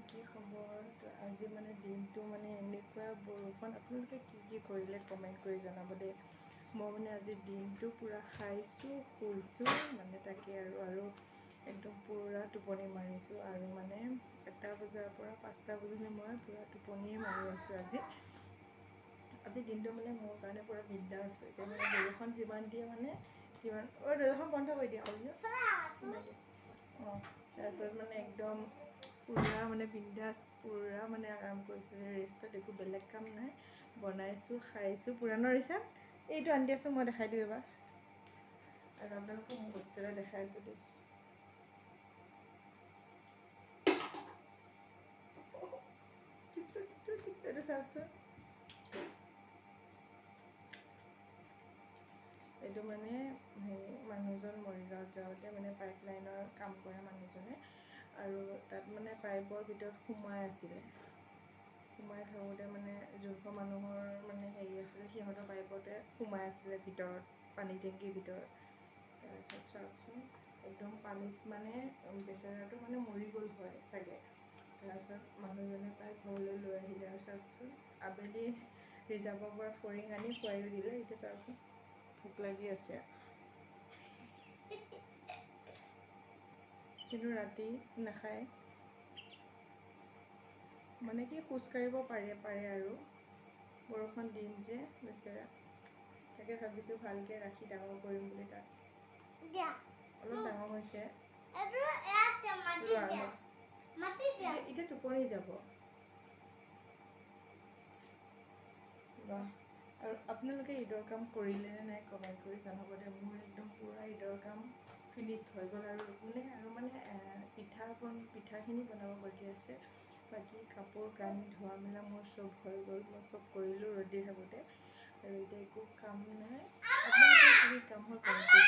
কি খবৰ? তো আজি মানে দিনটো মানে এনেকুৱা বৰষুণ, আপোনালোকে কি কৰিলে কমেণ্ট কৰি জনাব দেই। মই মানে আজি দিনটো পূৰা খাইছোঁ শুইছোঁ মানে তাকে আৰু একদম পূৰা টোপনি মাৰিছোঁ আৰু মানে 1টা বজাৰ পৰা 5টা বজালৈ মই পূৰা টোপনিয়ে মাৰি আছোঁ আজি দিনটো মানে মোৰ কাৰণে পূৰা বিন্দাছ হৈছে। মানে বৰষুণ যিমান দিয়ে মানে সিমান দৰ্জাখন বন্ধ কৰি দিয়া অঁ তাৰপিছত মানে একদম পূৰা মানে বিন্দাছ পূৰা মানে আৰাম কৰিছোঁ ৰেষ্টত, একো বেলেগ কাম নাই, বনাইছোঁ খাইছোঁ পূৰা নৰিছা। এইটো আনি দিয়াচোন, মই দেখাই দিওঁ এবাৰ আৰু আপোনালোকক মই বস্তু এটা দেখাই আছোঁ দেই। এইটো চাওকচোন, এইটো মানে মানুহজন মৰিগাঁৱত যাওঁতে মানে পাইপলাইনৰ কাম কৰে মানুহজনে, আৰু তাত মানে পাইপৰ ভিতৰত সোমাই আছিলে, সোমাই থাকোঁতে মানে যোনখন মানুহৰ মানে হেৰি আছিলে সিহঁতৰ পাইপতে সোমাই আছিলে ভিতৰত, পানী টেংকিৰ ভিতৰত। তাৰপিছত চাওকচোন একদম পানীত মানে বেচেৰাটো মানে মৰি গ'ল হয় চাগে। তাৰপিছত মানুহজনে পাই ঘৰলৈ লৈ আহিলে আৰু চাওকচোন আবেলি ৰিজাৰ্ভৰ পৰা ফৰিং আনি খুৱাইও দিলে। এতিয়া চাওকচোন ভোক লাগি আছে কিন্তু ৰাতি নাখায়, মানে কি খোজকাঢ়িব পাৰে আৰু বৰষুণ দিন যে বেচেৰা, তাকে ভাবিছোঁ ভালকৈ ৰাখি ডাঙৰ কৰিম বুলি। তাক অলপ ডাঙৰ হৈছে, এতিয়া টোপনি যাব। আৰু আপোনালোকে ঈদৰ কাম কৰিলে নে নাই কমেণ্ট কৰি জনাব দে। মোৰ একদম পূৰা ঈদৰ কাম ফিনিছ হৈ গ'ল আৰু মানে পিঠাখিনি বনাব বাকী আছে, বাকী কাপোৰ কানি ধোৱা মেলা মোৰ চব হৈ গ'ল, মই চব কৰিলোঁ ৰ'দ দি থাকোঁতে। আৰু এতিয়া একো কাম নাই। আপোনালোকৰ কি কাম হ'ল কমেণ্ট কৰি